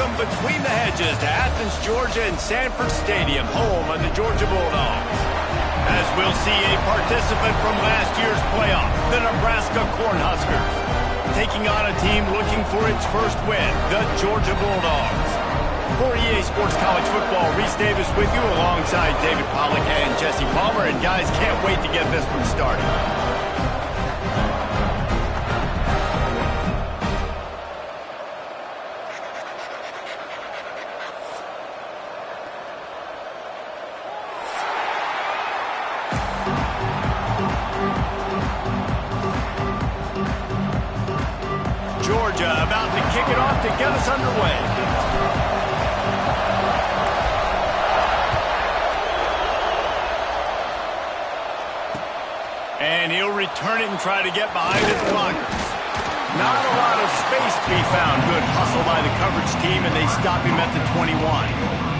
Welcome between the hedges to Athens, Georgia and Sanford Stadium, home of the Georgia Bulldogs. As we'll see a participant from last year's playoff, the Nebraska Cornhuskers, taking on a team looking for its first win, the Georgia Bulldogs. For EA Sports College Football, Reese Davis with you alongside David Pollack and Jesse Palmer. And guys, can't wait to get this one started. Georgia about to kick it off to get us underway. And he'll return it and try to get behind his blockers. Not a lot of space to be found. Good hustle by the coverage team, and they stop him at the 21.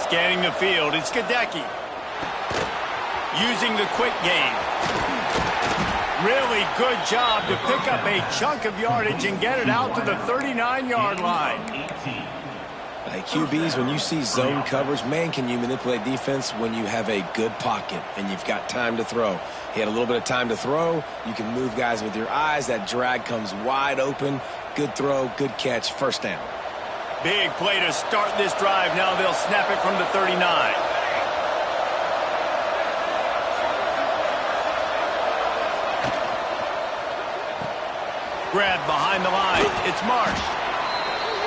Scanning the field, it's Gadecki. Using the quick game. Really good job to pick up a chunk of yardage and get it out to the 39-yard line. Hey, QBs, when you see zone coverage, man, can you manipulate defense when you have a good pocket and you've got time to throw. He had a little bit of time to throw. You can move guys with your eyes. That drag comes wide open. Good throw, good catch, first down. Big play to start this drive. Now they'll snap it from the 39. Grab behind the line. It's Marsh.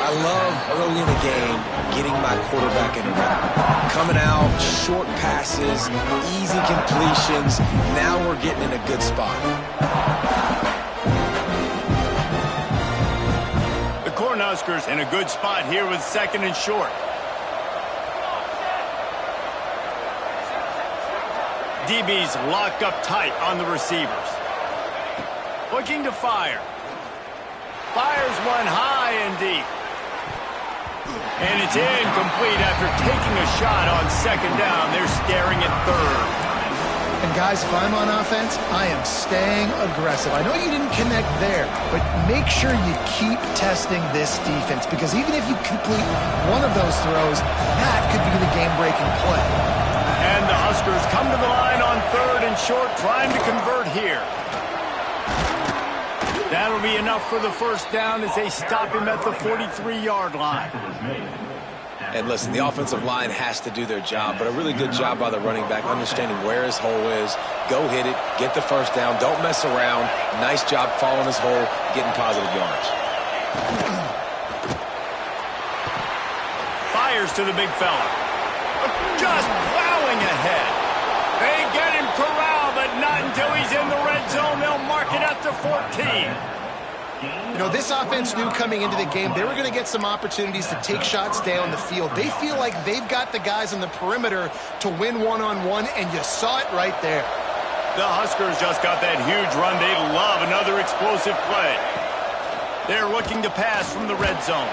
I love early in the game getting my quarterback in a rhythm. Coming out, short passes, easy completions. Now we're getting in a good spot. Cornhuskers in a good spot here with second and short. DB's locked up tight on the receivers. Looking to fire. Fires one high and deep. And it's incomplete after taking a shot on second down. They're staring at third. And guys, if I'm on offense, I am staying aggressive. I know you didn't connect there, but make sure you keep testing this defense, because even if you complete one of those throws, that could be the game-breaking play. And the Huskers come to the line on third and short, trying to convert here. That'll be enough for the first down as they stop him at the 43-yard line. And listen, the offensive line has to do their job, but a really good job by the running back, understanding where his hole is. Go hit it, get the first down, don't mess around. Nice job following his hole, getting positive yards. Fires to the big fella. Just plowing ahead. They get him corralled, but not until he's in the red zone. They'll mark it at the 14. You know, this offense knew coming into the game they were going to get some opportunities to take shots down the field. They feel like they've got the guys on the perimeter to win one-on-one, and you saw it right there. The Huskers just got that huge run. They love another explosive play. They're looking to pass from the red zone.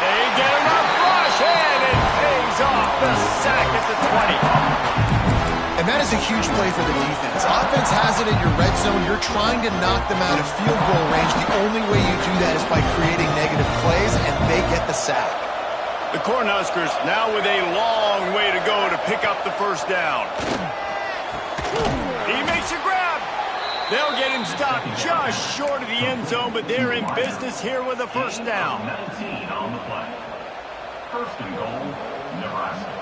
They get enough rush, and it pays off the sack at the 20. And that is a huge play for the defense. Offense has it in your red zone. You're trying to knock them out of field goal range. The only way you do that is by creating negative plays, and they get the sack. The Cornhuskers now with a long way to go to pick up the first down. He makes a grab. They'll get him stopped just short of the end zone, but they're in business here with a first down. 19 on the play. First and goal, Nebraska.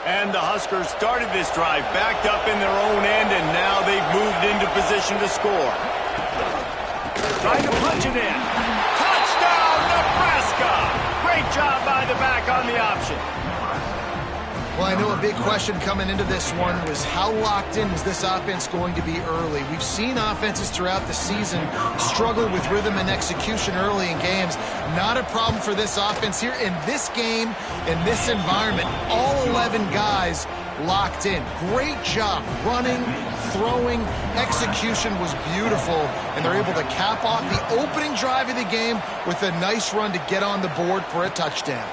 And the Huskers started this drive backed up in their own end, and now they've moved into position to score. Trying to punch it in. Touchdown, Nebraska! Great job by the back on the option. Well, I know a big question coming into this one was how locked in is this offense going to be early? We've seen offenses throughout the season struggle with rhythm and execution early in games. Not a problem for this offense here. In this game, in this environment, all 11 guys locked in. Great job running, throwing, execution was beautiful, and they're able to cap off the opening drive of the game with a nice run to get on the board for a touchdown.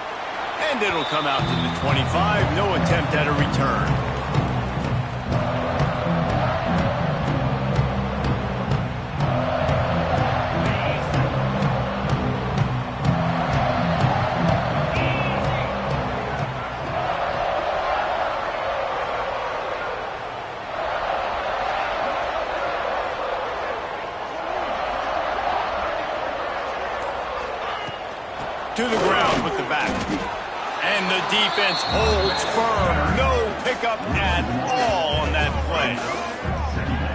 And it'll come out to the 25, no attempt at a return. To the ground with the back. And the defense holds firm. No pickup at all on that play.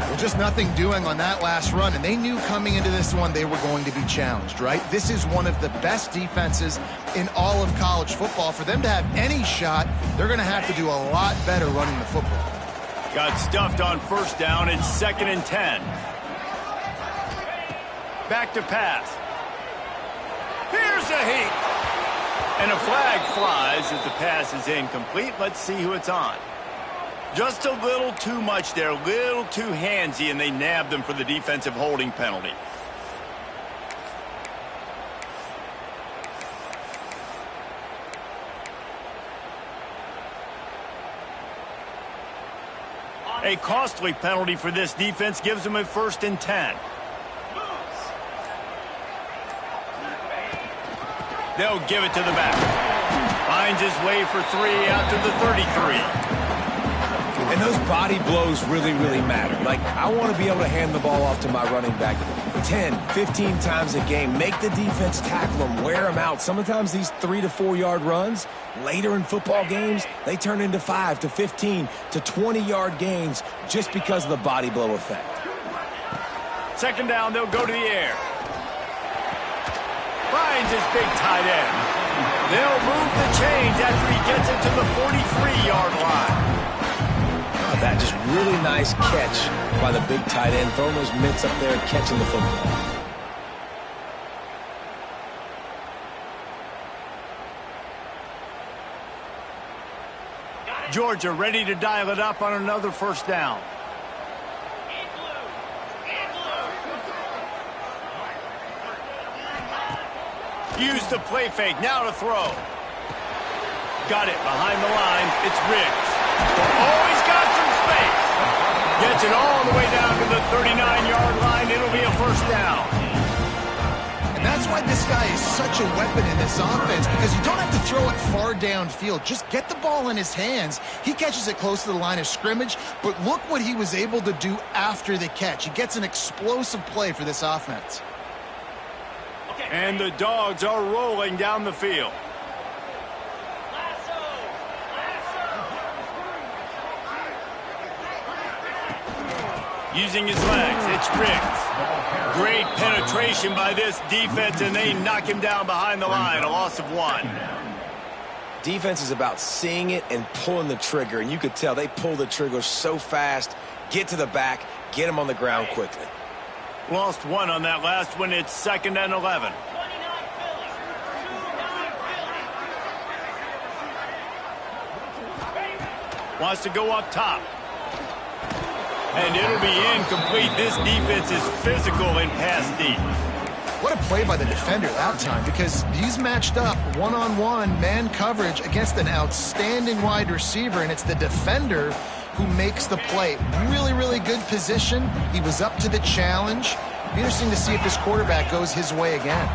Well, just nothing doing on that last run, and they knew coming into this one they were going to be challenged, right? This is one of the best defenses in all of college football. For them to have any shot, they're going to have to do a lot better running the football. Got stuffed on first down. It's 2nd and 10. Back to pass. Here's a heat. And a flag flies as the pass is incomplete. Let's see who it's on. Just a little too much there, a little too handsy, and they nabbed them for the defensive holding penalty. A costly penalty for this defense gives them a 1st and 10. They'll give it to the back. Finds his way for 3 out to the 33. And those body blows really, really matter. Like, I want to be able to hand the ball off to my running back 10, 15 times a game. Make the defense tackle them, wear them out. Sometimes these 3 to 4 yard runs, later in football games, they turn into 5 to 15 to 20 yard gains just because of the body blow effect. 2nd down, they'll go to the air. Finds his big tight end. They'll move the chains after he gets it to the 43-yard line. Oh, that just really nice catch by the big tight end, throwing those mitts up there and catching the football. Georgia ready to dial it up on another 1st down. Use the play fake, now to throw. Got it behind the line, it's Riggs. Oh, he's got some space. Gets it all the way down to the 39-yard line, it'll be a 1st down. And that's why this guy is such a weapon in this offense, because you don't have to throw it far downfield. Just get the ball in his hands. He catches it close to the line of scrimmage, but look what he was able to do after the catch. He gets an explosive play for this offense. And the Dogs are rolling down the field. Using his legs, it's Riggs. Great penetration by this defense, and they knock him down behind the line, a loss of 1. Defense is about seeing it and pulling the trigger, and you could tell they pull the trigger so fast, get to the back, get him on the ground quickly. Lost 1 on that last one. It's 2nd and 11. Wants to go up top. And it'll be incomplete. This defense is physical and pass deep. What a play by the defender that time, because he's matched up one-on-one man coverage against an outstanding wide receiver, and it's the defender who makes the play. Really, really good position. He was up to the challenge. Be interesting to see if this quarterback goes his way again.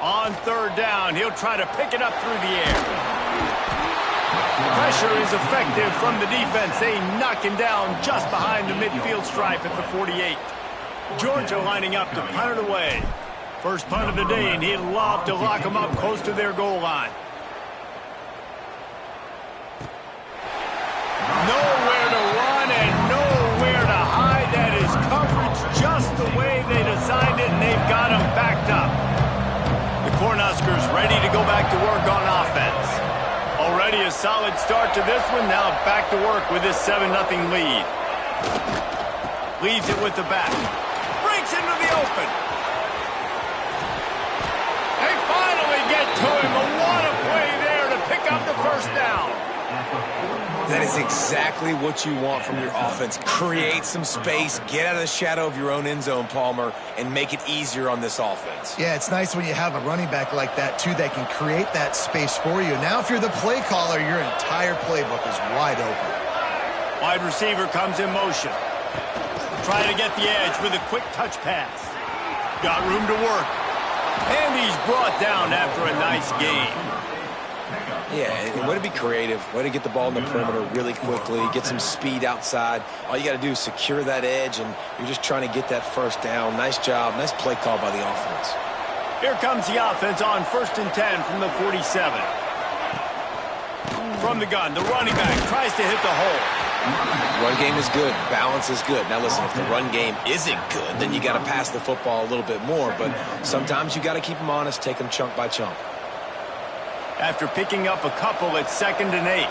On 3rd down, he'll try to pick it up through the air. Pressure is effective from the defense. They knock him down just behind the midfield stripe at the 48. Georgia lining up to punt it away. First punt of the day, and he'd love to lock them up close to their goal line. Nowhere to run and nowhere to hide. That is coverage just the way they designed it, and they've got him backed up. The Cornhuskers ready to go back to work on offense. Already a solid start to this one. Now back to work with this 7-0 lead. Leaves it with the back. Breaks into the open. They finally get to him. But what a play there to first down. That is exactly what you want from your offense. Create some space, get out of the shadow of your own end zone, Palmer, and make it easier on this offense. Yeah, it's nice when you have a running back like that, too, that can create that space for you. Now, if you're the play caller, your entire playbook is wide open. Wide receiver comes in motion. Trying to get the edge with a quick touch pass. Got room to work. And he's brought down after a nice game. Yeah, and way to be creative, way to get the ball in the perimeter really quickly, get some speed outside. All you got to do is secure that edge, and you're just trying to get that first down. Nice job, nice play call by the offense. Here comes the offense on 1st and 10 from the 47. From the gun, the running back tries to hit the hole. Run game is good, balance is good. Now listen, if the run game isn't good, then you got to pass the football a little bit more, but sometimes you got to keep them honest, take them chunk by chunk. After picking up a couple, it's 2nd and 8.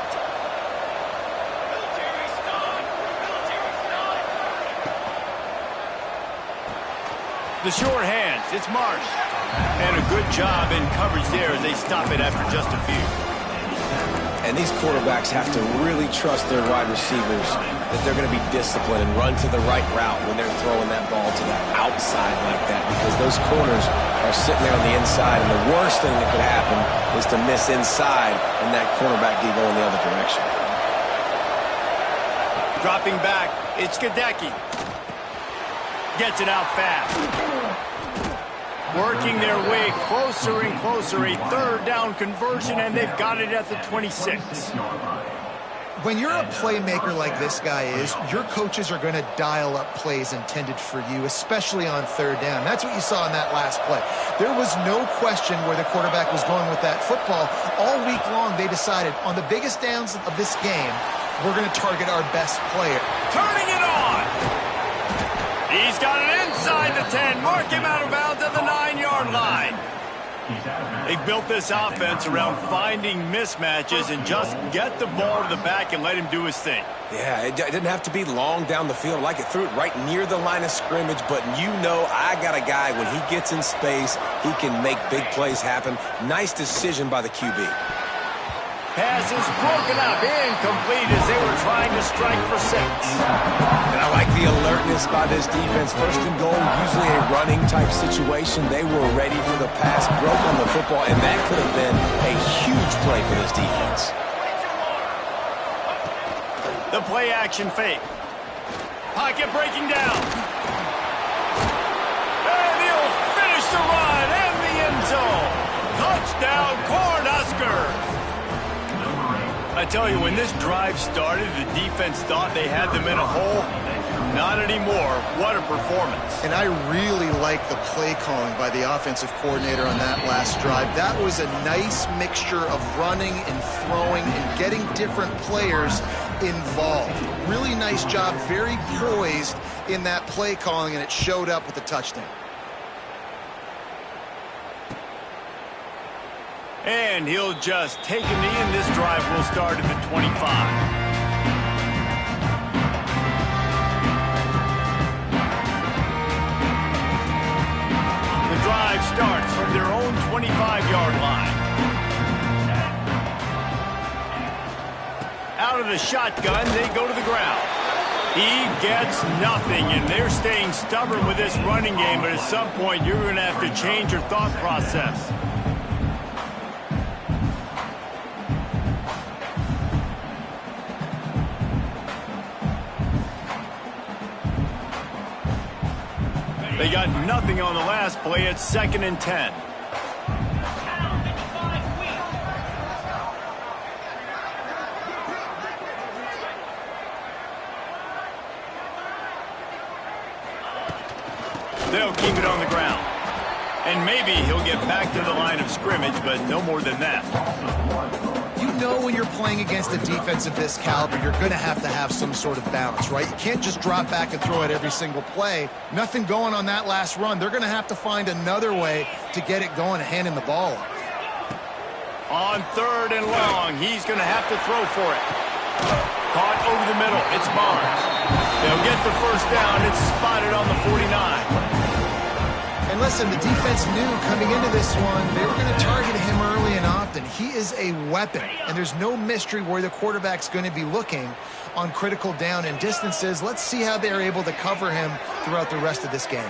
The short hands, it's Marsh. And a good job in coverage there as they stop it after just a few. And these quarterbacks have to really trust their wide receivers that they're going to be disciplined and run to the right route when they're throwing that ball to the outside like that, because those corners are sitting there on the inside, and the worst thing that could happen is to miss inside and that cornerback be going the other direction. Dropping back, it's Gadecki. Gets it out fast. Working their way closer and closer, a 3rd down conversion, and they've got it at the 26. When you're a playmaker like this guy is, your coaches are going to dial up plays intended for you, especially on 3rd down. That's what you saw in that last play. There was no question where the quarterback was going with that football. All week long, they decided on the biggest downs of this game, we're going to target our best player. Turning it on! He's got it inside the 10. Mark him out of bounds at the 9-yard line. They've built this offense around finding mismatches and just get the ball to the back and let him do his thing. Yeah, it didn't have to be long down the field. Like it threw it right near the line of scrimmage, but you know I got a guy, when he gets in space, he can make big plays happen. Nice decision by the QB. Pass is broken up, incomplete as they were trying to strike for 6. And I like the alertness by this defense. 1st and goal, usually a running type situation. They were ready for the pass, broke on the football, and that could have been a huge play for this defense. The play action fake. Pocket breaking down. And he'll finish the run and the end zone. Touchdown, Cornhuskers. I tell you, when this drive started, the defense thought they had them in a hole. Not anymore. What a performance. And I really like the play calling by the offensive coordinator on that last drive. That was a nice mixture of running and throwing and getting different players involved. Really nice job, very poised in that play calling, and it showed up with the touchdown. And he'll just take a knee, and this drive will start at the 25. The drive starts from their own 25-yard line. Out of the shotgun, they go to the ground. He gets nothing, and they're staying stubborn with this running game, but at some point you're going to have to change your thought process. They got nothing on the last play. It's 2nd and 10. They'll keep it on the ground. And maybe he'll get back to the line of scrimmage, but no more than that. You know when you're playing against a defense of this caliber, you're going to have some sort of balance, right? You can't just drop back and throw it every single play. Nothing going on that last run. They're going to have to find another way to get it going and handing the ball off. On 3rd and long, he's going to have to throw for it. Caught over the middle. It's Barnes. They'll get the first down. It's spotted on the 49. And And listen, the defense knew coming into this one, they were going to target him early and often. He is a weapon, and there's no mystery where the quarterback's going to be looking on critical down and distances. Let's see how they're able to cover him throughout the rest of this game.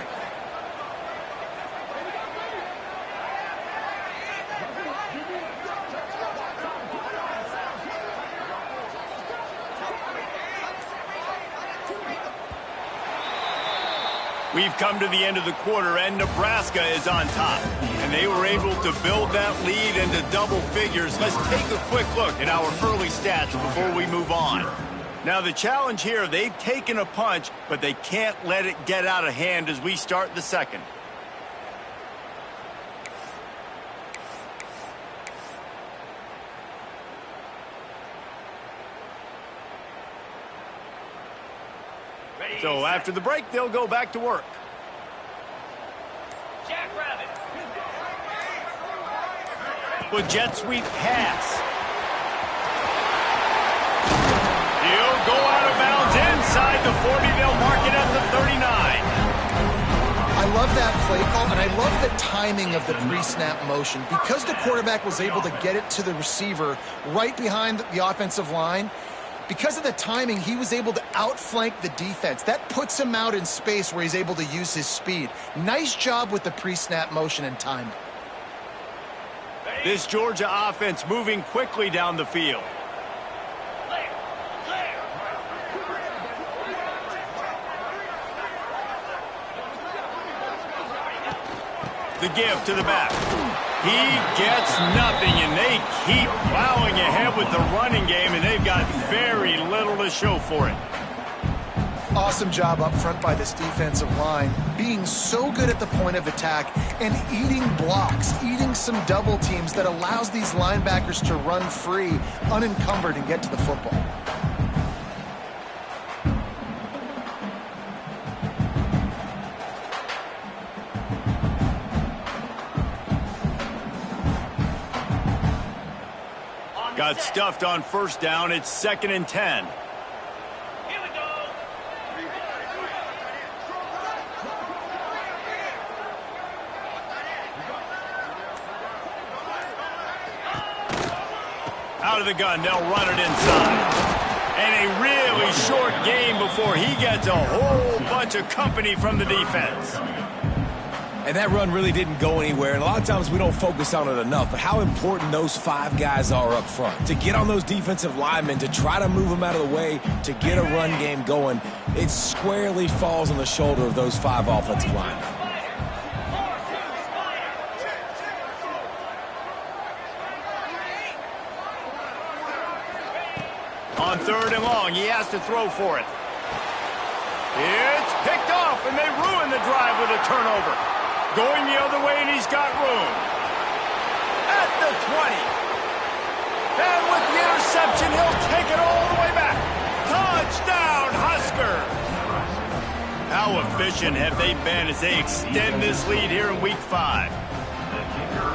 We've come to the end of the quarter, and Nebraska is on top. And they were able to build that lead into double figures. Let's take a quick look at our early stats before we move on. Now, the challenge here, they've taken a punch, but they can't let it get out of hand as we start the second. So after the break, they'll go back to work. Jackrabbit. With jet sweep pass. He'll go out of bounds inside the 40. They'll mark it at the 39. I love that play call, and I love the timing of the pre-snap motion. Because the quarterback was able to get it to the receiver right behind the offensive line, because of the timing, he was able to outflank the defense. That puts him out in space where he's able to use his speed. Nice job with the pre-snap motion and timing. This Georgia offense moving quickly down the field. The give to the back. He gets nothing, and they keep plowing ahead with the running game, and they've got very little to show for it. Awesome job up front by this defensive line, being so good at the point of attack and eating blocks, eating some double teams that allows these linebackers to run free, unencumbered, and get to the football. Got stuffed on first down. It's 2nd and 10. Here we go. Out of the gun, they'll run it inside. And a really short game before he gets a whole bunch of company from the defense. And that run really didn't go anywhere, and a lot of times we don't focus on it enough, but how important those 5 guys are up front. To get on those defensive linemen, to try to move them out of the way, to get a run game going, it squarely falls on the shoulder of those 5 offensive linemen. On 3rd and long, he has to throw for it. It's picked off, and they ruin the drive with a turnover. Going the other way, and he's got room. At the 20. And with the interception, he'll take it all the way back. Touchdown, Huskers! How efficient have they been as they extend this lead here in Week 5?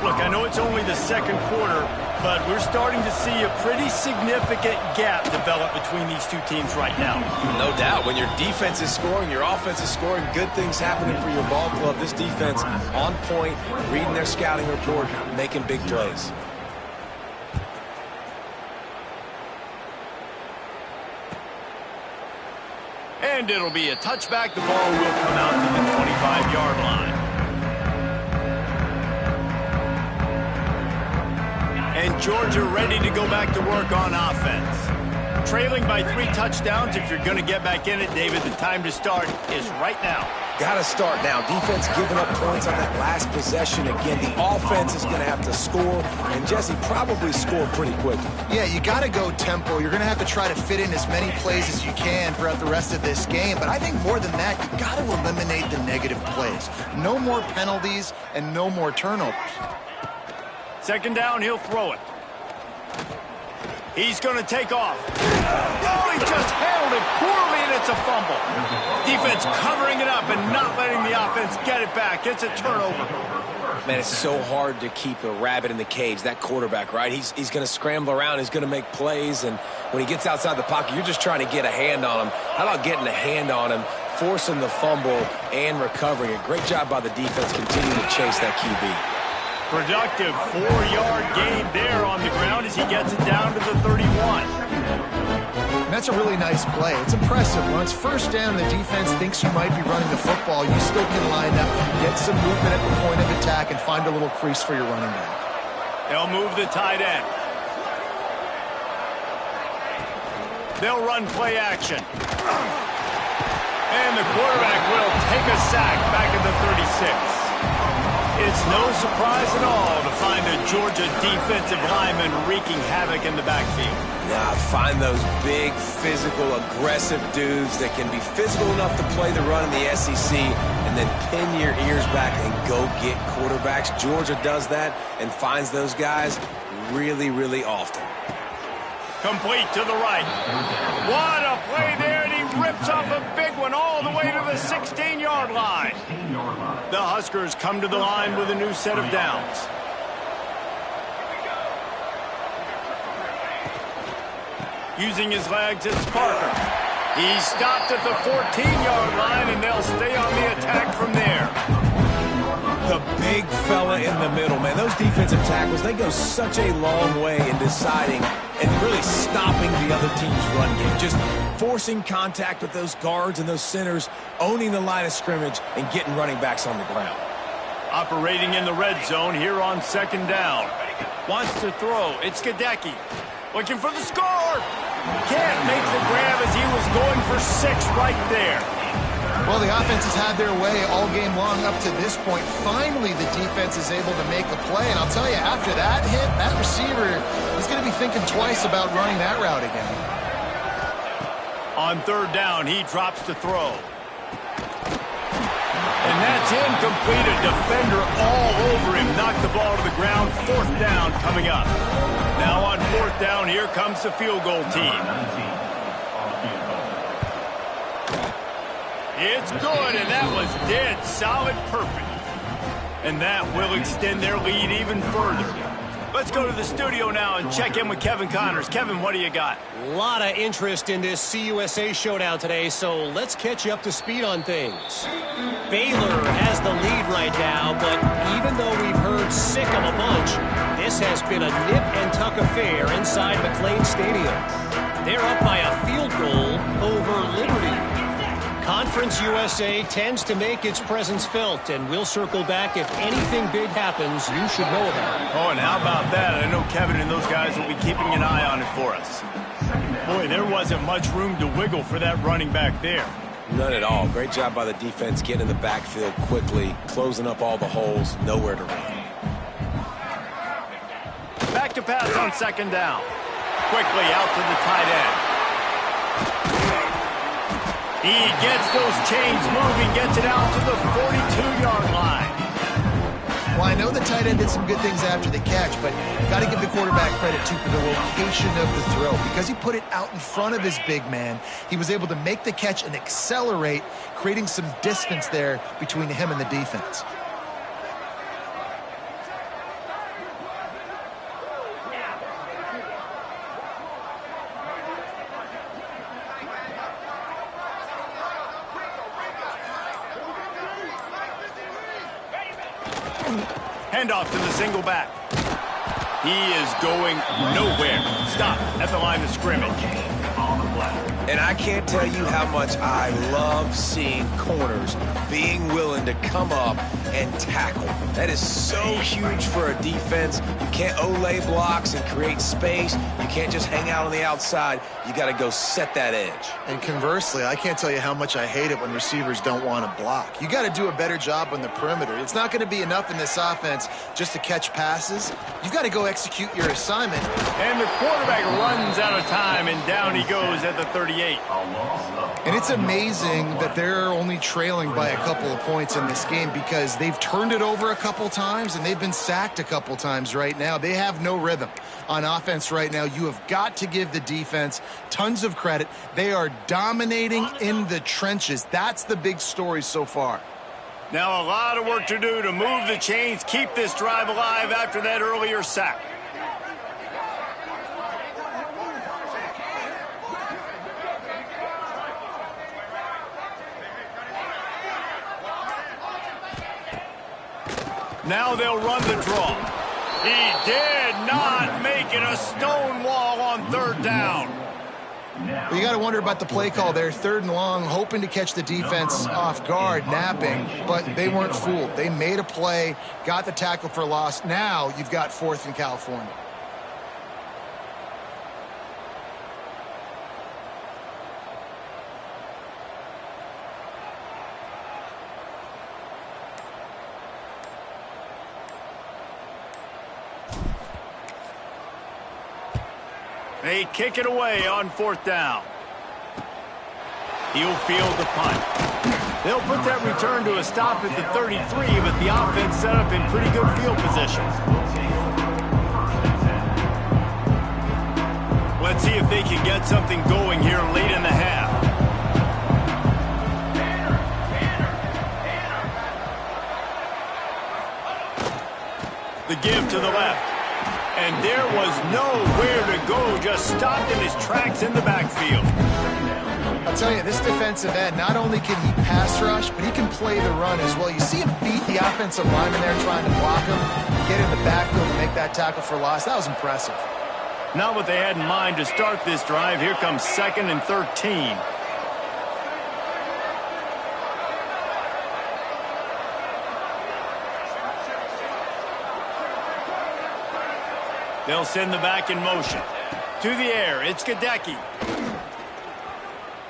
Look, I know it's only the second quarter, but we're starting to see a pretty significant gap develop between these two teams right now. No doubt. When your defense is scoring, your offense is scoring, good things happening for your ball club. This defense on point, reading their scouting report, making big plays. And it'll be a touchback. The ball will come out to the 25-yard line. And Georgia ready to go back to work on offense. Trailing by 3 touchdowns. If you're going to get back in it, David, the time to start is right now. Got to start now. Defense giving up points on that last possession. Again, the offense is going to have to score, and Jesse probably score pretty quickly. Yeah, you got to go tempo. You're going to have to try to fit in as many plays as you can throughout the rest of this game. But I think more than that, you got to eliminate the negative plays. No more penalties and no more turnovers. 2nd down, he'll throw it. He's going to take off. Oh, he just handled it poorly, and it's a fumble. Defense covering it up and not letting the offense get it back. It's a turnover. Man, it's so hard to keep a rabbit in the cage, that quarterback, right? He's going to scramble around. He's going to make plays, and when he gets outside the pocket, you're just trying to get a hand on him. How about getting a hand on him, forcing the fumble and recovering it. Great job by the defense continuing to chase that QB. Productive 4-yard gain there on the ground as he gets it down to the 31. And that's a really nice play. It's impressive. When it's first down, the defense thinks you might be running the football. You still can line up, get some movement at the point of attack, and find a little crease for your running back. They'll move the tight end. They'll run play action. And the quarterback will take a sack back at the 36. It's no surprise at all to find a Georgia defensive lineman wreaking havoc in the backfield. Now, find those big, physical, aggressive dudes that can be physical enough to play the run in the SEC and then pin your ears back and go get quarterbacks. Georgia does that and finds those guys really, really often. Complete to the right. What a play there, and he rips off a big one all the way to the 16-yard line. The Huskers come to the line with a new set of downs. Using his legs, it's Parker. He's stopped at the 14-yard line, and they'll stay on the attack from there. The big fella in the middle, man. Those defensive tackles, they go such a long way in deciding and really stopping the other team's run game. Just forcing contact with those guards and those centers, owning the line of scrimmage, and getting running backs on the ground. Operating in the red zone here on second down. Wants to throw. It's Gadecki. Looking for the score. Can't make the grab as he was going for 6 right there. Well, the offense has had their way all game long up to this point. Finally, the defense is able to make a play. And I'll tell you, after that hit, that receiver is going to be thinking twice about running that route again. On third down, he drops to throw. And that's incomplete. A defender all over him. Knocked the ball to the ground. Fourth down coming up. Now on fourth down, here comes the field goal team. It's good, and that was dead solid perfect. And that will extend their lead even further. Let's go to the studio now and check in with Kevin Connors. Kevin, what do you got? A lot of interest in this CUSA showdown today, so let's catch you up to speed on things. Baylor has the lead right now, but even though we've heard sick of a bunch, this has been a nip-and-tuck affair inside McLean Stadium. They're up by a field goal over Liberty. Conference USA tends to make its presence felt, and we'll circle back if anything big happens you should know about. Oh, and how about that? I know Kevin and those guys will be keeping an eye on it for us. Boy, there wasn't much room to wiggle for that running back there. None at all. Great job by the defense getting in the backfield quickly, closing up all the holes, nowhere to run. Back to pass on second down. Quickly out to the tight end. He gets those chains moving, gets it out to the 42-yard line. Well, I know the tight end did some good things after the catch, but got to give the quarterback credit, too, for the location of the throw. Because he put it out in front of his big man, he was able to make the catch and accelerate, creating some distance there between him and the defense. Handoff to the single back. He is going nowhere. Stop at the line of scrimmage. And I can't tell you how much I love seeing corners being willing to come up and tackle. That is so huge for a defense. You can't olay blocks and create space. You can't just hang out on the outside. You got to go set that edge. And conversely, I can't tell you how much I hate it when receivers don't want to block. You got to do a better job on the perimeter. It's not going to be enough in this offense just to catch passes. You've got to go execute your assignment. And the quarterback runs out of time, and down he goes at the 38. And it's amazing that they're only trailing by a couple of points in this game because they've turned it over a couple times and they've been sacked a couple times right now. They have no rhythm on offense right now. You have got to give the defense tons of credit. They are dominating in the trenches. That's the big story so far. Now a lot of work to do to move the chains, keep this drive alive after that earlier sack. Now they'll run the draw. He did not make it a stone wall on third down. Well, you got to wonder about the play call there. 3rd and long, hoping to catch the defense off guard, napping, but they weren't fooled. They made a play, got the tackle for loss. Now you've got 4th in California. They kick it away on 4th down. He'll field the punt. They'll put that return to a stop at the 33, but the offense set up in pretty good field position. Let's see if they can get something going here late in the half. The give to the left. And there was nowhere to go, just stopped in his tracks in the backfield. I'll tell you, this defensive end, not only can he pass rush, but he can play the run as well. You see him beat the offensive lineman there trying to block him, get in the backfield and make that tackle for loss. That was impressive. Not what they had in mind to start this drive. Here comes 2nd and 13. They'll send the back in motion. To the air, it's Gadecki.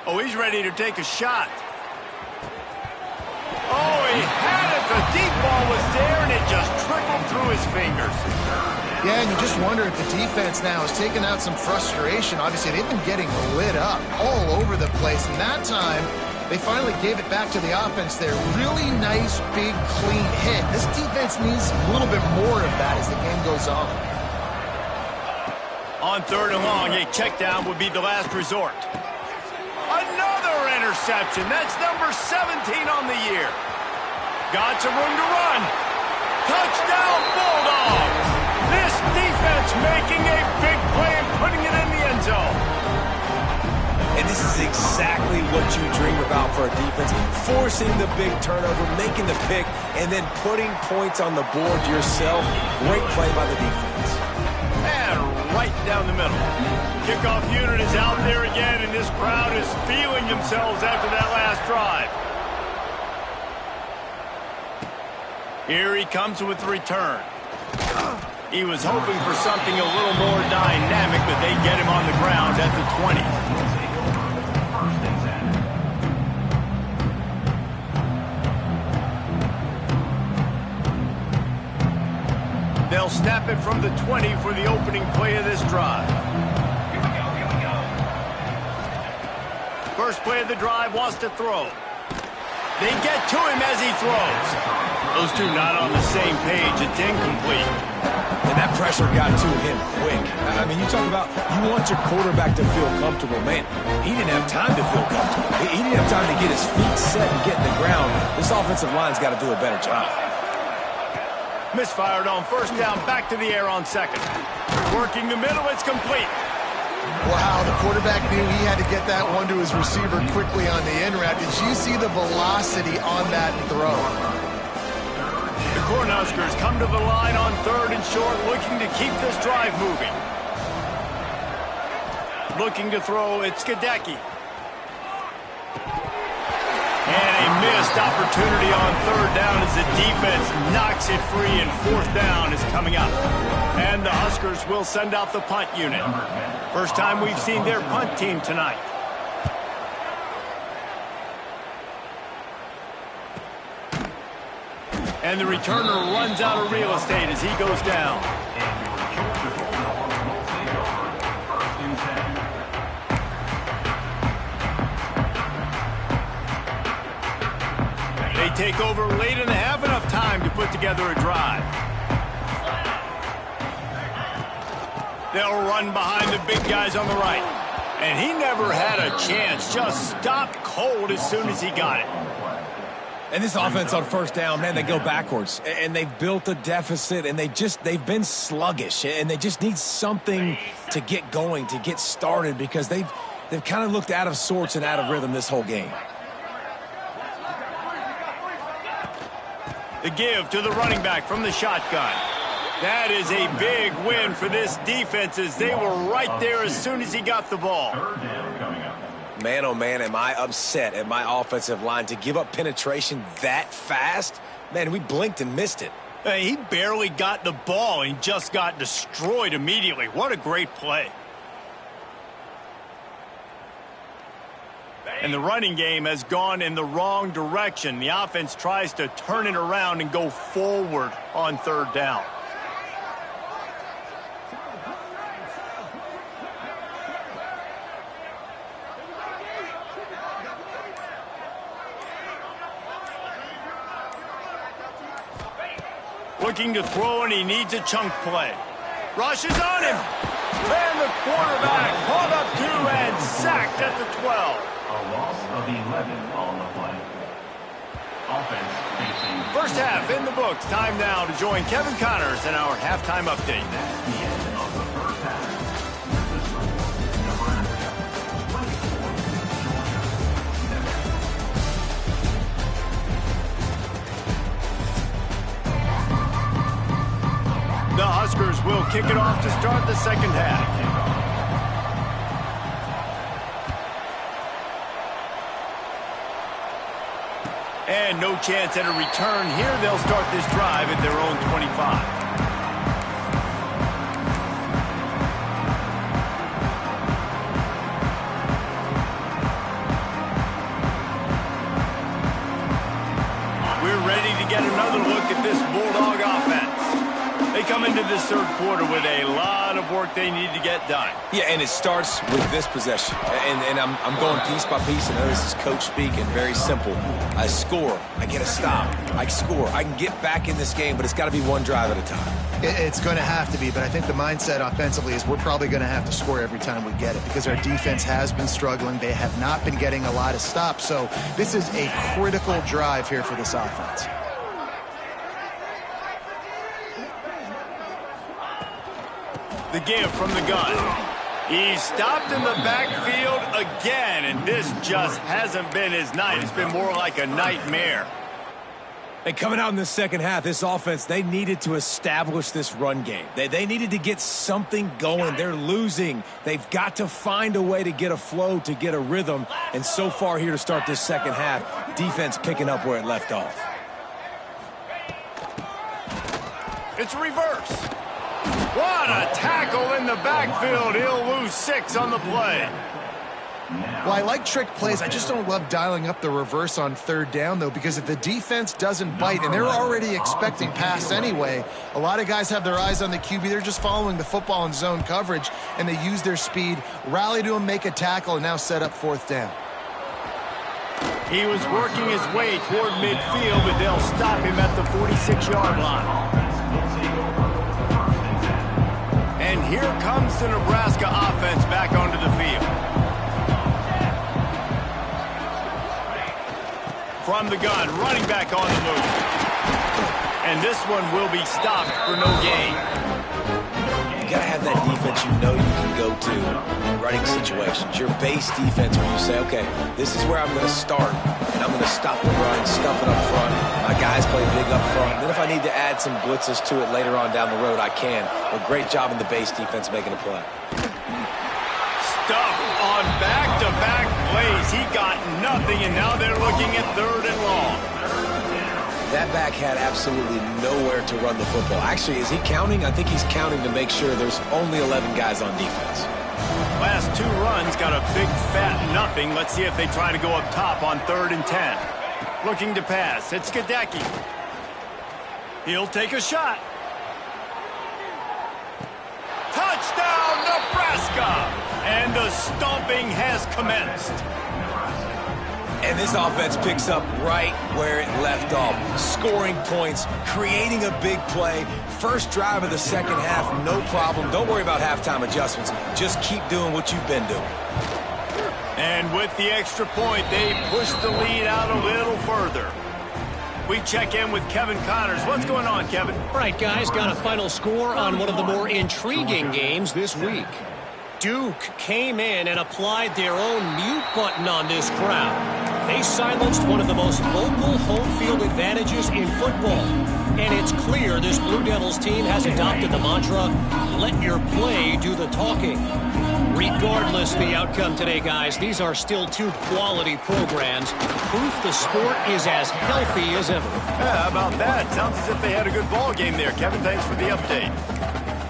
Oh, he's ready to take a shot. Oh, he had it. The deep ball was there, and it just trickled through his fingers. Yeah, and you just wonder if the defense now is taking out some frustration. Obviously, they've been getting lit up all over the place, and that time, they finally gave it back to the offense there. Really nice, big, clean hit. This defense needs a little bit more of that as the game goes on. On 3rd and long, a check down would be the last resort. Another interception. That's number 17 on the year. Got some room to run. Touchdown, Bulldogs. This defense making a big play and putting it in the end zone. And this is exactly what you dream about for a defense. Forcing the big turnover, making the pick, and then putting points on the board yourself. Great play by the defense. And right down the middle. Kickoff unit is out there again, and this crowd is feeling themselves after that last drive. Here he comes with the return. He was hoping for something a little more dynamic, but they get him on the ground at the 20. They'll snap it from the 20 for the opening play of this drive. First play of the drive, wants to throw. They get to him as he throws. Those two not on the same page. It's incomplete. And that pressure got to him quick. I mean, you talk about you want your quarterback to feel comfortable. Man, he didn't have time to feel comfortable. He didn't have time to get his feet set and get in the ground. This offensive line's got to do a better job. Misfired on 1st down, back to the air on 2nd. Working the middle, it's complete. Wow, the quarterback knew he had to get that one to his receiver quickly on the in route. Did you see the velocity on that throw? The Cornhuskers come to the line on 3rd and short, looking to keep this drive moving. Looking to throw, it's Gadecki. And a missed opportunity on 3rd down as the defense knocks it free, and 4th down is coming up. And the Huskers will send out the punt unit. First time we've seen their punt team tonight. And the returner runs out of real estate as he goes down. They take over late in the half, enough time to put together a drive. They'll run behind the big guys on the right. And he never had a chance, just stopped cold as soon as he got it. And this offense on 1st down, man, they go backwards. And they've built a deficit, and they've been sluggish. And they just need something to get going, to get started, because they've kind of looked out of sorts and out of rhythm this whole game. The give to the running back from the shotgun. That is a big win for this defense as they were right there as soon as he got the ball. Third down coming up. Man, oh man, am I upset at my offensive line to give up penetration that fast? Man, we blinked and missed it. He barely got the ball and just got destroyed immediately. What a great play. And the running game has gone in the wrong direction. The offense tries to turn it around and go forward on third down. Looking to throw, and he needs a chunk play. Rushes on him. And the quarterback caught up to and sacked at the 12. A loss of 11 on the play. Offense facing... First half in the books. Time now to join Kevin Connors in our halftime update. That's the end of the first half. With the score, Nebraska 24, Georgia 7. The Huskers will kick it off to start the second half. And no chance at a return here. They'll start this drive at their own 25. We're ready to get another look at this Bulldog offense. They come into this third quarter with a lot of work they need to get done. Yeah, and it starts with this possession. And I'm going piece by piece. I know this is coach speak and very simple. I score. I get a stop. I score. I can get back in this game, but it's got to be one drive at a time. It's going to have to be, but I think the mindset offensively is we're probably going to have to score every time we get it because our defense has been struggling. They have not been getting a lot of stops. So this is a critical drive here for this offense. The give from the gun. He's stopped in the backfield again, and this just hasn't been his night. It's been more like a nightmare. And coming out in the second half, this offense, they needed to establish this run game. They needed to get something going. They're losing. They've got to find a way to get a flow, to get a rhythm. And so far here to start this second half, defense picking up where it left off. It's a reverse. What a tackle in the backfield. He'll lose 6 on the play. Well, I like trick plays. I just don't love dialing up the reverse on third down, though, because if the defense doesn't bite, and they're already expecting pass anyway, a lot of guys have their eyes on the QB. They're just following the football in zone coverage, and they use their speed, rally to him, make a tackle, and now set up fourth down. He was working his way toward midfield, but they'll stop him at the 46-yard line. And here comes the Nebraska offense back onto the field. From the gun, running back on the move. And this one will be stopped for no gain. You got to have that defense you know you can go to in running situations. Your base defense where you say, okay, this is where I'm going to start, and I'm going to stop the run, stuff it up front. My guys play big up front. Then if I need to add some blitzes to it later on down the road, I can. But great job in the base defense making a play. Stuff on back-to-back plays. He got nothing, and now they're looking at third and long. That back had absolutely nowhere to run the football. Actually, is he counting? I think he's counting to make sure there's only 11 guys on defense. Last 2 runs got a big fat nothing. Let's see if they try to go up top on 3rd and 10. Looking to pass. It's Gadecki. He'll take a shot. Touchdown, Nebraska! And the stomping has commenced. And this offense picks up right where it left off. Scoring points, creating a big play. First drive of the second half, no problem. Don't worry about halftime adjustments. Just keep doing what you've been doing. And with the extra point, they push the lead out a little further. We check in with Kevin Connors. What's going on, Kevin? All right, guys, got a final score on one of the more intriguing games this week. Duke came in and applied their own mute button on this crowd. They silenced one of the most vocal home field advantages in football. And it's clear this Blue Devils team has adopted the mantra, let your play do the talking. Regardless of the outcome today, guys, these are still two quality programs. Proof the sport is as healthy as ever. Yeah, how about that? Sounds as if they had a good ball game there. Kevin, thanks for the update.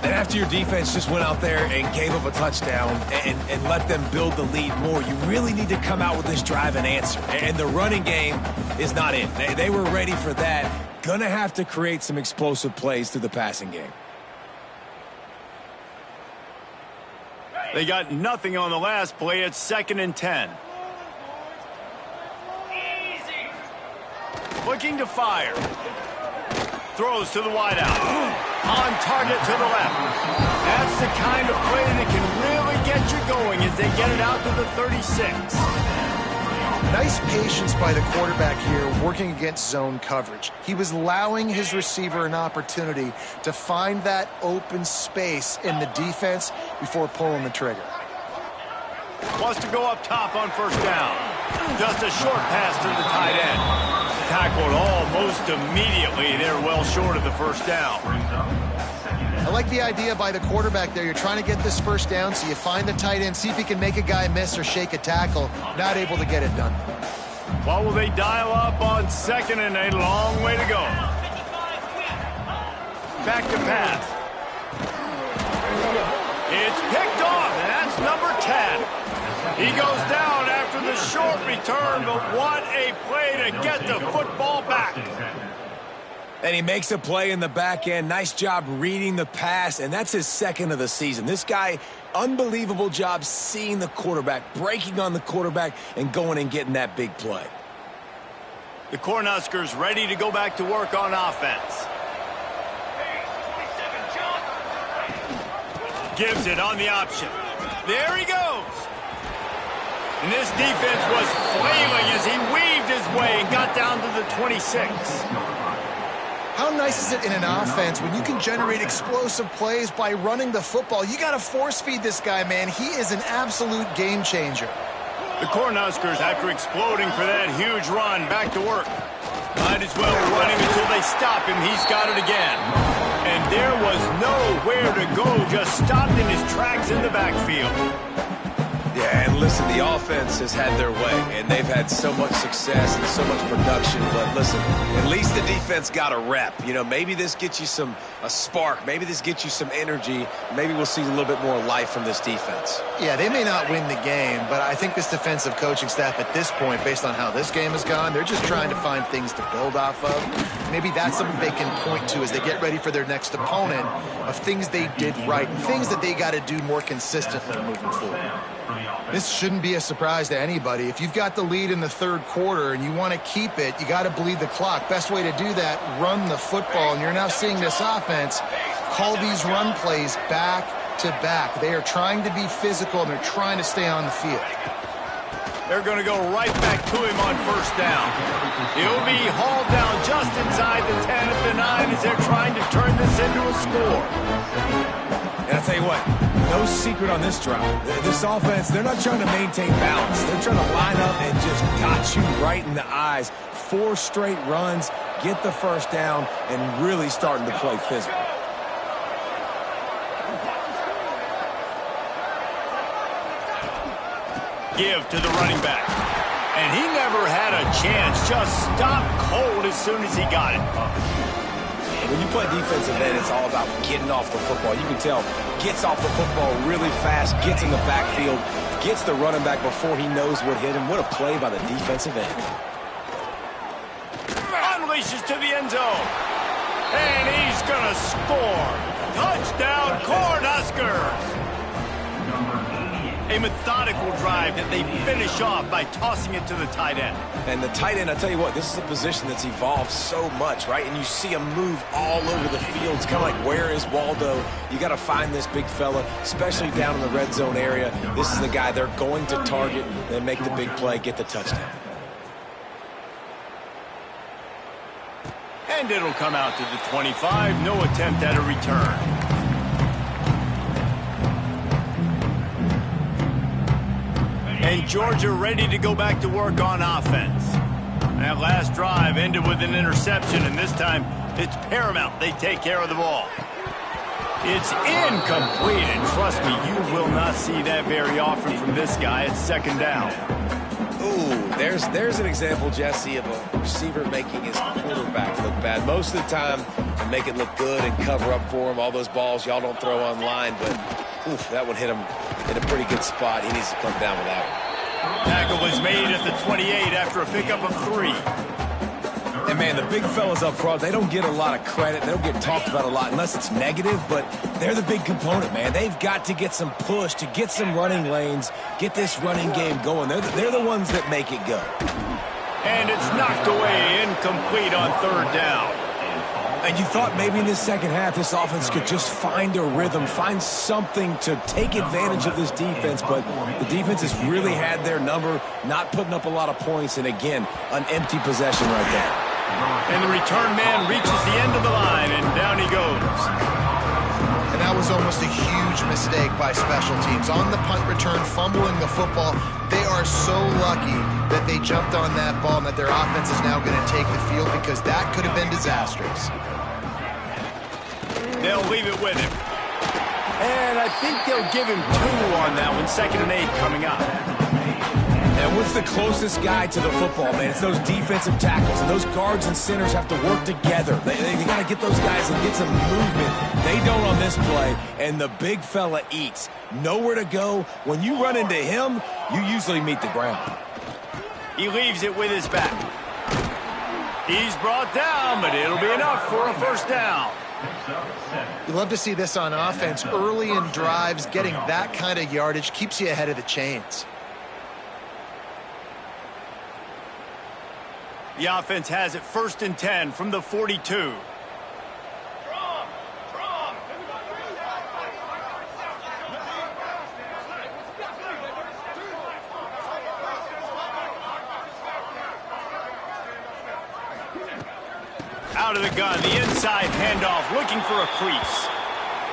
And after your defense just went out there and gave up a touchdown and let them build the lead more, you really need to come out with this drive and answer. And the running game is not it. They were ready for that. Gonna have to create some explosive plays through the passing game. They got nothing on the last play. It's 2nd and 10. Easy. Looking to fire. Throws to the wideout. On target to the left. That's the kind of play that can really get you going as they get it out to the 36. Nice patience by the quarterback here working against zone coverage. He was allowing his receiver an opportunity to find that open space in the defense before pulling the trigger. Wants to go up top on 1st down. Just a short pass to the tight end. Tackled almost immediately. They're well short of the 1st down. I like the idea by the quarterback there. You're trying to get this 1st down, so you find the tight end, see if he can make a guy miss or shake a tackle. Not able to get it done. What will they dial up on 2nd and a long way to go? Back to pass. It's picked off, and that's number 10. He goes down after the short return, but what a play to get the football back. And he makes a play in the back end. Nice job reading the pass, and that's his 2nd of the season. This guy, unbelievable job seeing the quarterback, breaking on the quarterback, and going and getting that big play. The Cornhuskers ready to go back to work on offense. Gives it on the option. There he goes. And this defense was flailing as he weaved his way and got down to the 26. How nice is it in an offense when you can generate explosive plays by running the football? You got to force feed this guy, man. He is an absolute game changer. The Cornhuskers, after exploding for that huge run, back to work. Might as well run him until they stop him. He's got it again. And there was nowhere to go, just stopped in his tracks in the backfield. Yeah, and listen, the offense has had their way, and they've had so much success and so much production. But listen, at least the defense got a rep. You know, maybe this gets you a spark. Maybe this gets you some energy. Maybe we'll see a little bit more life from this defense. Yeah, they may not win the game, but I think this defensive coaching staff at this point, based on how this game has gone, they're just trying to find things to build off of. Maybe that's something they can point to as they get ready for their next opponent of things they did right and things that they got to do more consistently moving forward. This shouldn't be a surprise to anybody. If you've got the lead in the 3rd quarter and you want to keep it, you got to bleed the clock. Best way to do that, run the football. And you're now seeing this offense call these run plays back to back. They are trying to be physical, and they're trying to stay on the field. They're going to go right back to him on 1st down. He'll be hauled down just inside the 10 at the 9 as they're trying to turn this into a score. And I'll tell you what, no secret on this drive. This offense, they're not trying to maintain balance. They're trying to line up and just got you right in the eyes. 4 straight runs, get the 1st down, and really starting to play physical. Give to the running back. And he never had a chance. Just stopped cold as soon as he got it. When you play defensive end, it's all about getting off the football. You can tell, gets off the football really fast, gets in the backfield, gets the running back before he knows what hit him. What a play by the defensive end. Unleashes to the end zone. And he's going to score. Touchdown, Cornhuskers. A methodical drive that they finish off by tossing it to the tight end. And the tight end, I tell you what, this is a position that's evolved so much, right? And you see him move all over the field. It's kind of like, where is Waldo? You got to find this big fella, especially down in the red zone area. This is the guy they're going to target. They make the big play, get the touchdown. And it'll come out to the 25. No attempt at a return. A And Georgia ready to go back to work on offense. That last drive ended with an interception, and this time it's paramount they take care of the ball. It's incomplete, and trust me, you will not see that very often from this guy at second down. Ooh, there's an example, Jesse, of a receiver making his quarterback look bad. Most of the time, they make it look good and cover up for him. All those balls y'all don't throw online, but oof, that one hit him in a pretty good spot. He needs to come down with that one. Tackle was made at the 28 after a pickup of 3. And, man, the big fellas up front, they don't get a lot of credit. They don't get talked about a lot unless it's negative, but they're the big component, man. They've got to get some push, to get some running lanes, get this running game going. They're the ones that make it go. And it's knocked away, incomplete on third down. And you thought maybe in this second half this offense could just find a rhythm, find something to take advantage of this defense, but the defense has really had their number, not putting up a lot of points, and again, an empty possession right there. And the return man reaches the end of the line, and down he goes. And that was almost a huge mistake by special teams. On the punt return, fumbling the football, they are so lucky that they jumped on that ball and that their offense is now going to take the field, because that could have been disastrous. They'll leave it with him. And I think they'll give him 2 on that one. 2nd and 8 coming up. And what's the closest guy to the football, man? It's those defensive tackles. And those guards and centers have to work together. They got to get those guys and get some movement. They don't on this play. And the big fella eats. Nowhere to go. When you run into him, you usually meet the ground. He leaves it with his back. He's brought down, but it'll be enough for a first down. You love to see this on offense. Early in drives, getting that kind of yardage keeps you ahead of the chains. The offense has it 1st and 10 from the 42. Out of the gun, the inside handoff, looking for a crease.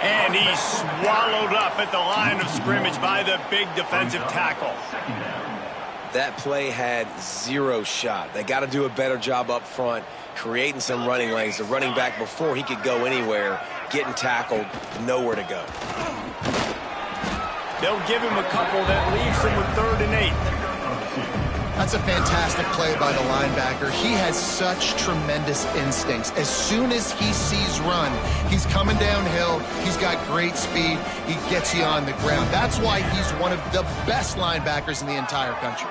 And he's swallowed up at the line of scrimmage by the big defensive tackle. That play had 0 shot. They got to do a better job up front, creating some running lanes. The running back, before he could go anywhere, getting tackled, nowhere to go. They'll give him a couple that leaves him with 3rd and 8. That's a fantastic play by the linebacker. He has such tremendous instincts. As soon as he sees run, he's coming downhill. He's got great speed. He gets you on the ground. That's why he's one of the best linebackers in the entire country.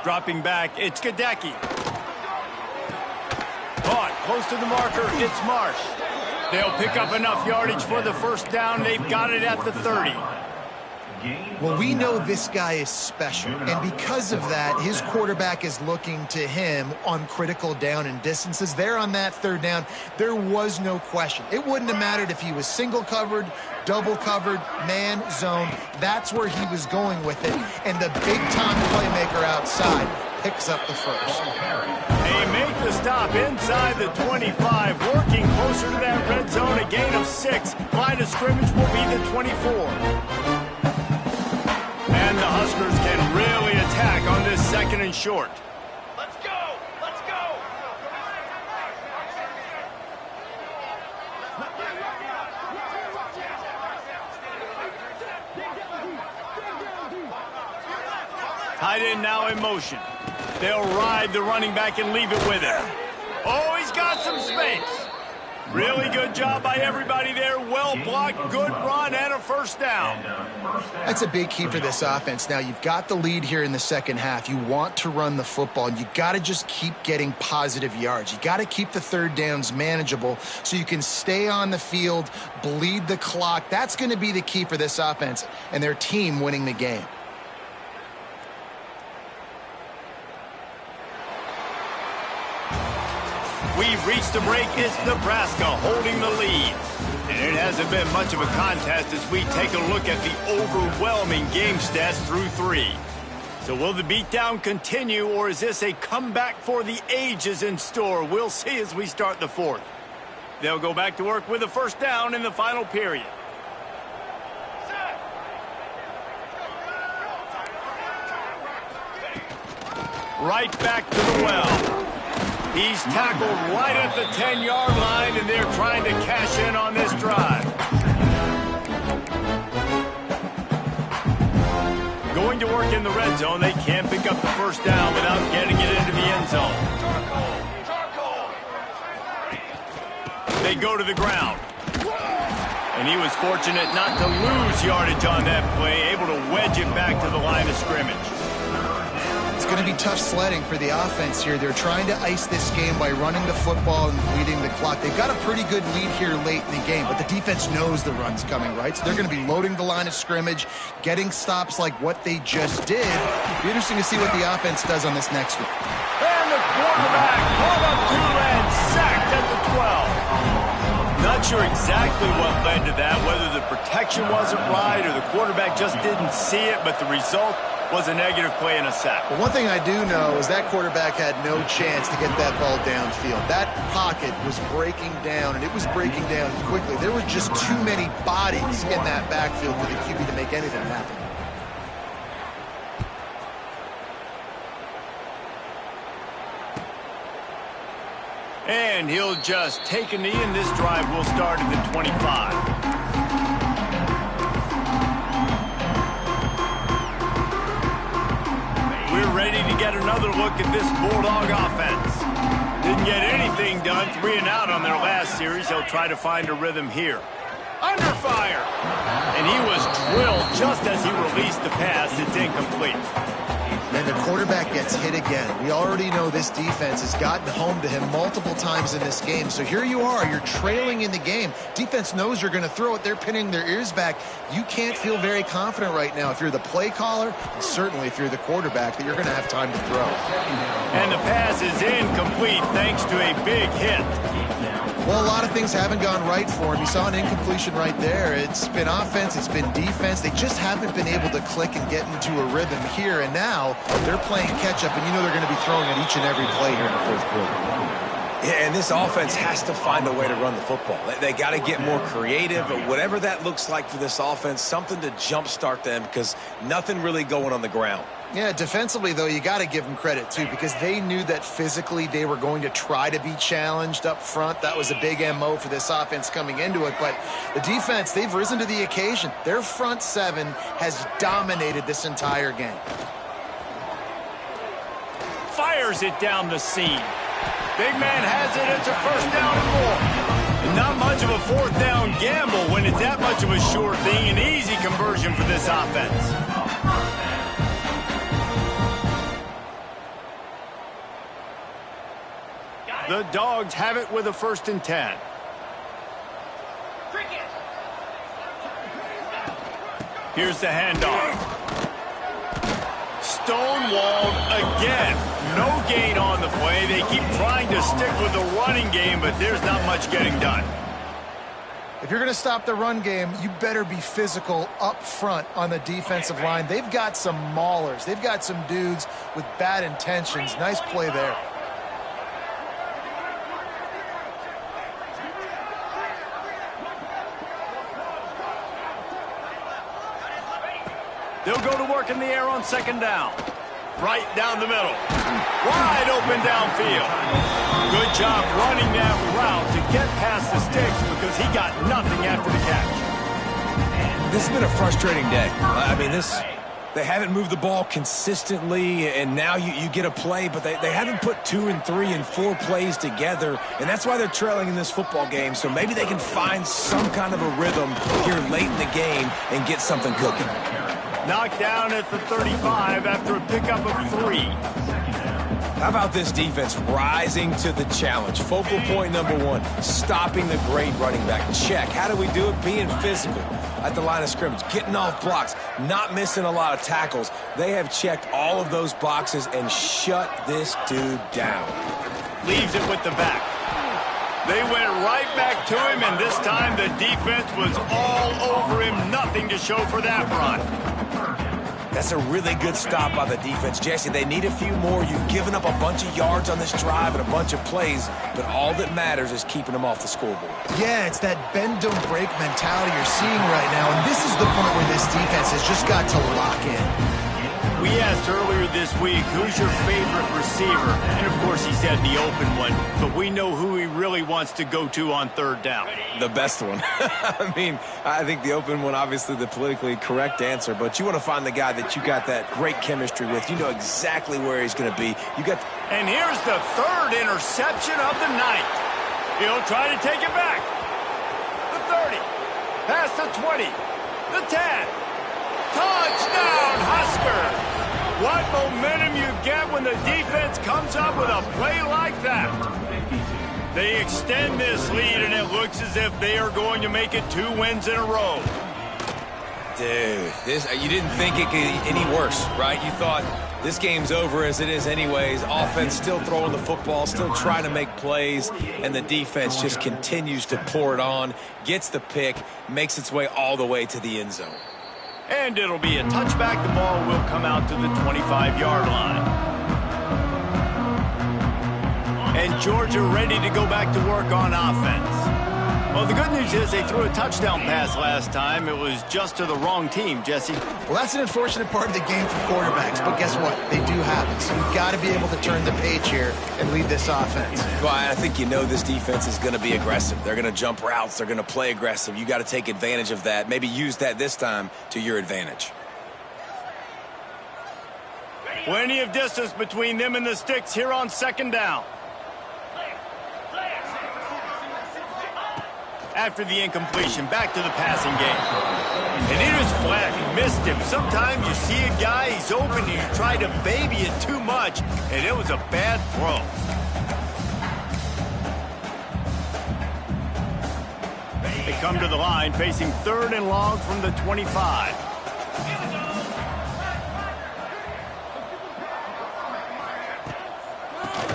Dropping back, it's Gadecki. Caught close to the marker, it's Marsh. They'll pick up enough yardage for the first down. They've got it at the 30. Well, we know this guy is special, and because of that, his quarterback is looking to him on critical down and distances. There on that 3rd down, there was no question. It wouldn't have mattered if he was single covered, double covered, man, zone. That's where he was going with it, and the big-time playmaker outside picks up the first. They make the stop inside the 25, working closer to that red zone, a gain of 6. Line of scrimmage will be the 24. And the Huskers can really attack on this 2nd and short. Let's go! Let's go! Tight end now in motion. They'll ride the running back and leave it with him. Oh, he's got some space. Really good job by everybody there. Well blocked, good run, and a first down. That's a big key for this offense. Now, you've got the lead here in the second half. You want to run the football, and you got to just keep getting positive yards. You got to keep the 3rd downs manageable so you can stay on the field, bleed the clock. That's going to be the key for this offense and their team winning the game. We've reached the break. It's Nebraska holding the lead. And it hasn't been much of a contest as we take a look at the overwhelming game stats through 3. So will the beatdown continue, or is this a comeback for the ages in store? We'll see as we start the 4th. They'll go back to work with a first down in the final period. Right back to the well. He's tackled right at the 10-yard line, and they're trying to cash in on this drive. Going to work in the red zone, they can't pick up the first down without getting it into the end zone. They go to the ground. And he was fortunate not to lose yardage on that play, able to wedge it back to the line of scrimmage. It's going to be tough sledding for the offense here. They're trying to ice this game by running the football and bleeding the clock. They've got a pretty good lead here late in the game, but the defense knows the run's coming, right? So they're going to be loading the line of scrimmage, getting stops like what they just did. It'll be interesting to see what the offense does on this next one. And the quarterback caught up to and sacked at the 12. Not sure exactly what led to that, whether the protection wasn't right or the quarterback just didn't see it, but the result was a negative play and a sack. But one thing I do know is that quarterback had no chance to get that ball downfield. That pocket was breaking down, and it was breaking down quickly. There were just too many bodies in that backfield for the QB to make anything happen. And he'll just take a knee, and this drive will start at the 25. We're ready to get another look at this Bulldog offense. Didn't get anything done, 3 and out on their last series. He'll try to find a rhythm here. Under fire! And he was drilled just as he released the pass. It's incomplete. And the quarterback gets hit again. We already know this defense has gotten home to him multiple times in this game. So here you are, you're trailing in the game. Defense knows you're going to throw it. They're pinning their ears back. You can't feel very confident right now if you're the play caller, and certainly if you're the quarterback, that you're going to have time to throw. And the pass is incomplete thanks to a big hit. Well, a lot of things haven't gone right for him. You saw an incompletion right there. It's been offense, it's been defense. They just haven't been able to click and get into a rhythm here. And now they're playing catch-up, and you know they're going to be throwing at each and every play here in the fourth quarter. Yeah, and this offense has to find a way to run the football. They got to get more creative, but whatever that looks like for this offense, something to jumpstart them because nothing really going on the ground. Yeah, defensively, though, you got to give them credit, too, because they knew that physically they were going to try to be challenged up front. That was a big MO for this offense coming into it. But the defense, they've risen to the occasion. Their front seven has dominated this entire game. Fires it down the seam. Big man has it. It's a first down and more. And not much of a fourth down gamble when it's that much of a sure thing. An easy conversion for this offense. The Dogs have it with a 1st and 10. Here's the handoff. Stonewalled again. No gain on the play. They keep trying to stick with the running game, but there's not much getting done. If you're going to stop the run game, you better be physical up front on the defensive line. They've got some maulers. They've got some dudes with bad intentions. Nice play there. They'll go to work in the air on 2nd down. Right down the middle. Wide open downfield. Good job running that route to get past the sticks because he got nothing after the catch. This has been a frustrating day. I mean, they haven't moved the ball consistently, and now you get a play, but they haven't put 2 and 3 and 4 plays together, and that's why they're trailing in this football game. So maybe they can find some kind of a rhythm here late in the game and get something cooking. Knocked down at the 35 after a pickup of 3. How about this defense rising to the challenge? Focal point number 1, stopping the great running back. Check. How do we do it? Being physical at the line of scrimmage, getting off blocks, not missing a lot of tackles. They have checked all of those boxes and shut this dude down. Leaves it with the back. They went right back to him, and this time the defense was all over him. Nothing to show for that run. That's a really good stop by the defense. Jesse, they need a few more. You've given up a bunch of yards on this drive and a bunch of plays, but all that matters is keeping them off the scoreboard. Yeah, it's that bend, don't break mentality you're seeing right now, and this is the point where this defense has just got to lock in. We asked earlier this week, who's your favorite receiver? And, of course, he said the open one. But we know who he really wants to go to on third down. The best one. I mean, I think the open one, obviously the politically correct answer. But you want to find the guy that you got that great chemistry with. You know exactly where he's going to be. And here's the third interception of the night. He'll try to take it back. The 30. Past the 20. The 10. Touchdown, Huskers! What momentum you get when the defense comes up with a play like that. They extend this lead, and it looks as if they are going to make it 2 wins in a row. Dude, you didn't think it could get any worse, right? You thought this game's over as it is anyways. Offense still throwing the football, still trying to make plays, and the defense just continues to pour it on, gets the pick, makes its way all the way to the end zone. And it'll be a touchback. The ball will come out to the 25-yard line. And Georgia ready to go back to work on offense. Well, the good news is they threw a touchdown pass last time. It was just to the wrong team, Jesse. Well, that's an unfortunate part of the game for quarterbacks, but guess what? They do happen. So you've got to be able to turn the page here and lead this offense. Well, I think you know this defense is going to be aggressive. They're going to jump routes. They're going to play aggressive. You got to take advantage of that. Maybe use that this time to your advantage. Plenty of distance between them and the sticks here on second down. After the incompletion, back to the passing game. And it is flat. He missed him. Sometimes you see a guy, he's open, and you try to baby it too much, and it was a bad throw. They come to the line, facing third and long from the 25.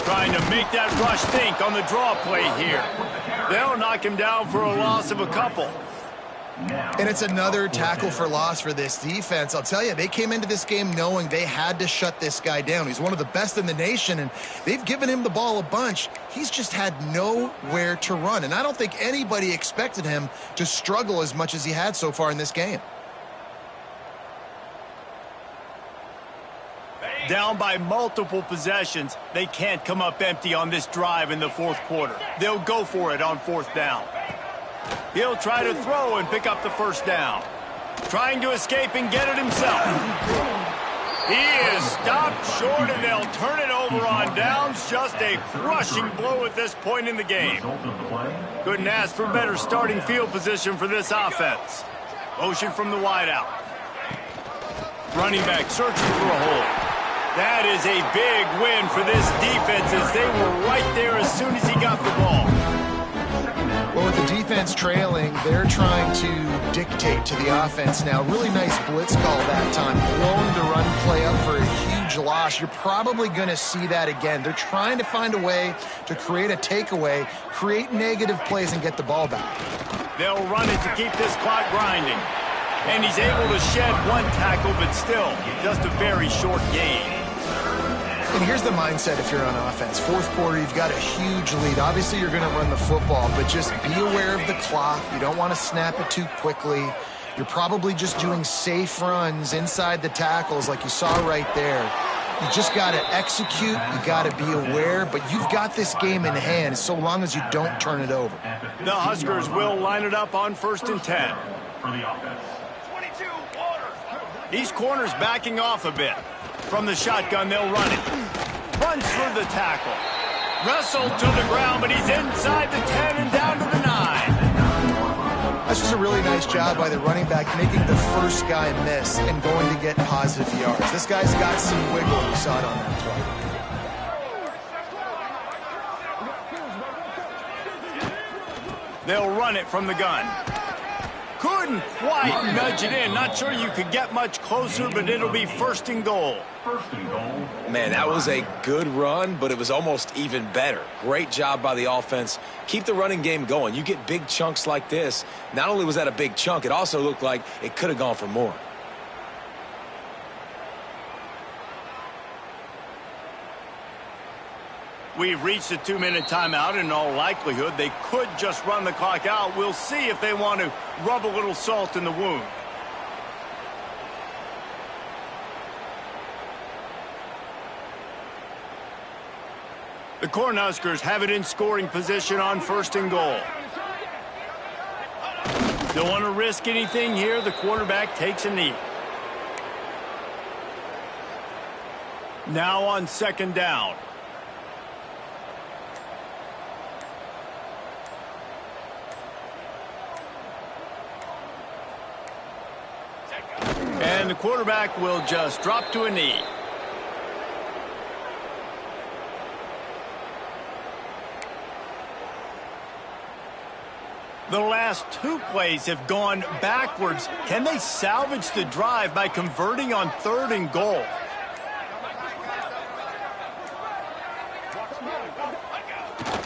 Trying to make that rush think on the draw play here. They'll knock him down for a loss of a couple. And it's another tackle for loss for this defense. I'll tell you, they came into this game knowing they had to shut this guy down. He's one of the best in the nation, and they've given him the ball a bunch. He's just had nowhere to run, and I don't think anybody expected him to struggle as much as he had so far in this game. Down by multiple possessions, they can't come up empty on this drive in the fourth quarter. They'll go for it on fourth down. He'll try to throw and pick up the first down. Trying to escape and get it himself. He is stopped short, and they'll turn it over on downs. Just a crushing blow at this point in the game. Couldn't ask for better starting field position for this offense. Motion from the wideout. Running back searching for a hole. That is a big win for this defense as they were right there as soon as he got the ball. Well, with the defense trailing, they're trying to dictate to the offense now. Really nice blitz call that time. Blowing the run play up for a huge loss. You're probably going to see that again. They're trying to find a way to create a takeaway, create negative plays, and get the ball back. They'll run it to keep this clock grinding. And he's able to shed one tackle, but still, just a very short gain. And here's the mindset if you're on offense. Fourth quarter, you've got a huge lead. Obviously, you're going to run the football, but just be aware of the clock. You don't want to snap it too quickly. You're probably just doing safe runs inside the tackles like you saw right there. You just got to execute. You got to be aware, but you've got this game in hand so long as you don't turn it over. The Huskers will line it up on 1st and 10. These corners backing off a bit. From the shotgun, they'll run it. Runs through the tackle. Wrestled to the ground, but he's inside the 10 and down to the 9. That's just a really nice job by the running back, making the first guy miss and going to get positive yards. This guy's got some wiggle. You saw it on that play. They'll run it from the gun. Couldn't quite nudge it in. Not sure you could get much closer, but it'll be 1st and goal. Man, that was a good run, but it was almost even better. Great job by the offense. Keep the running game going. You get big chunks like this. Not only was that a big chunk, it also looked like it could have gone for more. We've reached a 2-minute timeout, and in all likelihood, they could just run the clock out. We'll see if they want to rub a little salt in the wound. The Cornhuskers have it in scoring position on 1st and goal. Don't want to risk anything here. The quarterback takes a knee. Now on 2nd down. And the quarterback will just drop to a knee. The last 2 plays have gone backwards. Can they salvage the drive by converting on 3rd and goal?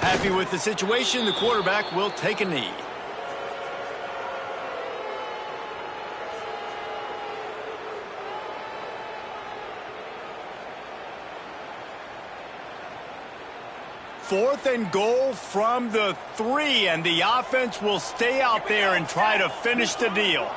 Happy with the situation, the quarterback will take a knee. Fourth and goal from the 3, and the offense will stay out there and try to finish the deal.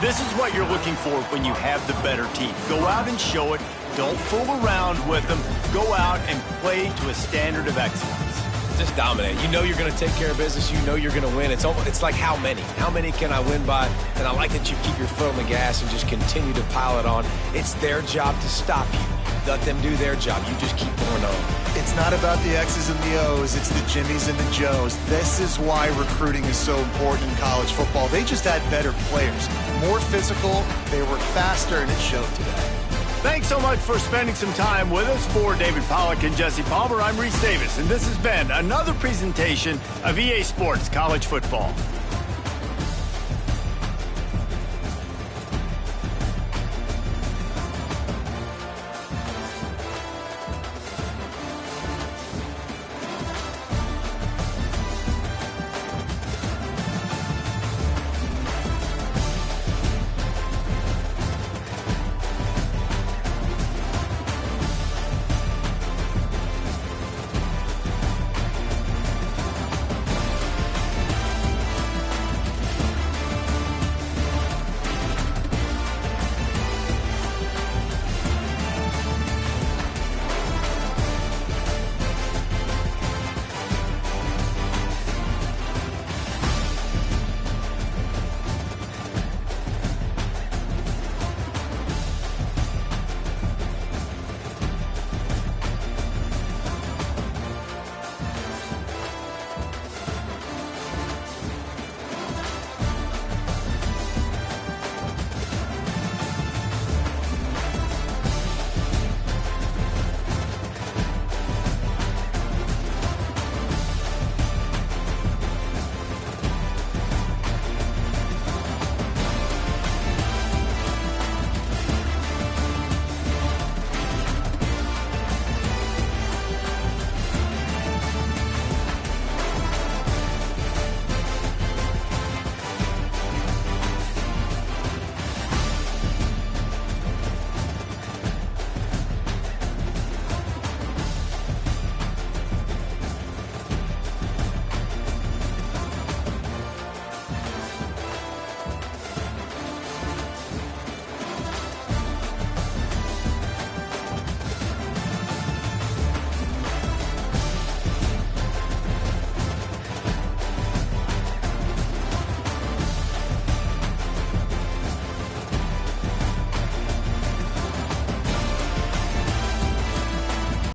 This is what you're looking for when you have the better team. Go out and show it. Don't fool around with them. Go out and play to a standard of excellence. Just dominate. You know you're going to take care of business. You know you're going to win. It's like how many? How many can I win by? And I like that you keep your foot on the gas and just continue to pile it on. It's their job to stop you. Let them do their job. You just keep going on. It's not about the X's and the O's. It's the Jimmies and the Joes. This is why recruiting is so important in college football. They just had better players, more physical, they were faster, and it showed today. Thanks so much for spending some time with us. For David Pollack and Jesse Palmer, I'm Reese Davis, and this has been another presentation of EA Sports College Football.